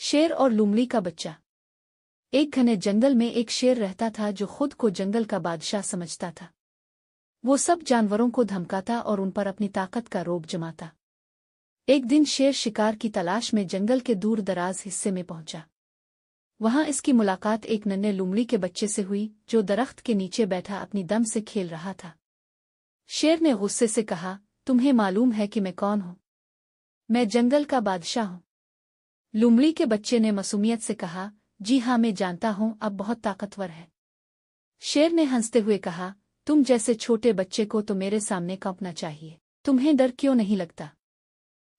शेर और लोमड़ी का बच्चा। एक घने जंगल में एक शेर रहता था जो खुद को जंगल का बादशाह समझता था। वो सब जानवरों को धमकाता और उन पर अपनी ताकत का रोब जमाता। एक दिन शेर शिकार की तलाश में जंगल के दूर दराज हिस्से में पहुंचा। वहां इसकी मुलाकात एक नन्हे लोमड़ी के बच्चे से हुई जो दरख्त के नीचे बैठा अपनी दम से खेल रहा था। शेर ने गुस्से से कहा, तुम्हें मालूम है कि मैं कौन हूं? मैं जंगल का बादशाह हूं। लोमड़ी के बच्चे ने मासूमियत से कहा, जी हाँ, मैं जानता हूं, अब बहुत ताकतवर है। शेर ने हंसते हुए कहा, तुम जैसे छोटे बच्चे को तो मेरे सामने कांपना चाहिए। तुम्हें डर क्यों नहीं लगता?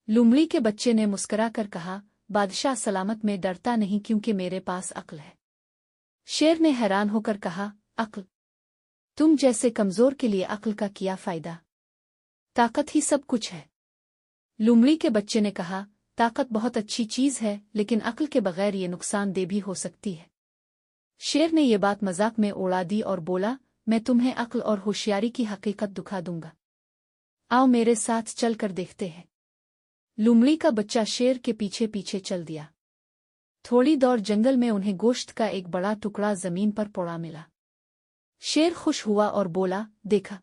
लोमड़ी के बच्चे ने मुस्कुरा कर कहा, बादशाह सलामत, में डरता नहीं क्योंकि मेरे पास अक्ल है। शेर ने हैरान होकर कहा, अक्ल? तुम जैसे कमजोर के लिए अक्ल का क्या फायदा? ताकत ही सब कुछ है। लोमड़ी के बच्चे ने कहा, ताकत बहुत अच्छी चीज है, लेकिन अक्ल के बगैर ये नुकसानदेह भी हो सकती है। शेर ने ये बात मजाक में उड़ा दी और बोला, मैं तुम्हें अक्ल और होशियारी की हकीकत दिखा दूंगा। आओ मेरे साथ चल कर देखते हैं। लोमड़ी का बच्चा शेर के पीछे पीछे चल दिया। थोड़ी दौड़ जंगल में उन्हें गोश्त का एक बड़ा टुकड़ा जमीन पर पड़ा मिला। शेर खुश हुआ और बोला, देखा,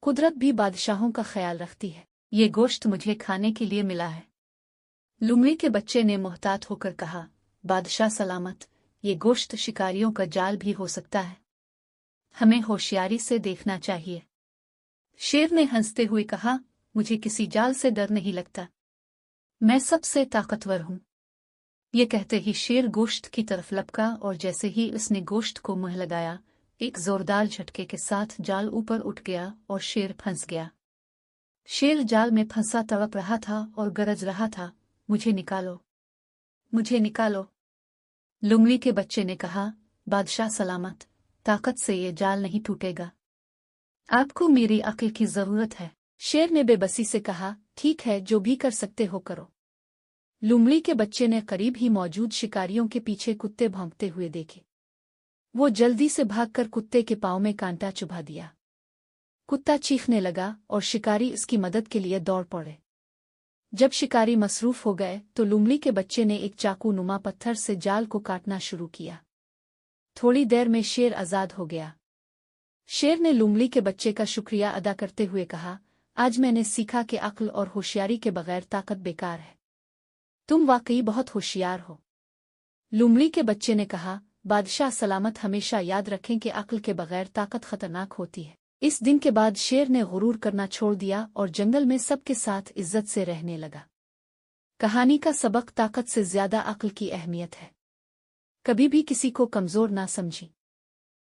कुदरत भी बादशाहों का ख्याल रखती है। ये गोश्त मुझे खाने के लिए मिला है। लोमड़ी के बच्चे ने मोहतात होकर कहा, बादशाह सलामत, ये गोश्त शिकारियों का जाल भी हो सकता है। हमें होशियारी से देखना चाहिए। शेर ने हंसते हुए कहा, मुझे किसी जाल से डर नहीं लगता। मैं सबसे ताकतवर हूं। ये कहते ही शेर गोश्त की तरफ लपका और जैसे ही उसने गोश्त को मुंह लगाया, एक जोरदार झटके के साथ जाल ऊपर उठ गया और शेर फंस गया। शेर जाल में फंसा तड़प रहा था और गरज रहा था, मुझे निकालो, मुझे निकालो। लोमड़ी के बच्चे ने कहा, बादशाह सलामत, ताकत से ये जाल नहीं टूटेगा। आपको मेरी अक्ल की जरूरत है। शेर ने बेबसी से कहा, ठीक है, जो भी कर सकते हो करो। लोमड़ी के बच्चे ने करीब ही मौजूद शिकारियों के पीछे कुत्ते भौंकते हुए देखे। वो जल्दी से भागकर कुत्ते के पांव में कांटा चुभा दिया। कुत्ता चीखने लगा और शिकारी इसकी मदद के लिए दौड़ पड़े। जब शिकारी मसरूफ हो गए तो लोमड़ी के बच्चे ने एक चाकू नुमा पत्थर से जाल को काटना शुरू किया। थोड़ी देर में शेर आजाद हो गया। शेर ने लोमड़ी के बच्चे का शुक्रिया अदा करते हुए कहा, आज मैंने सीखा कि अक्ल और होशियारी के बगैर ताकत बेकार है। तुम वाकई बहुत होशियार हो। लोमड़ी के बच्चे ने कहा, बादशाह सलामत, हमेशा याद रखें कि अक्ल के बगैर ताकत खतरनाक होती है। इस दिन के बाद शेर ने गुरूर करना छोड़ दिया और जंगल में सबके साथ इज्जत से रहने लगा। कहानी का सबक, ताकत से ज्यादा अक्ल की अहमियत है। कभी भी किसी को कमजोर ना समझी।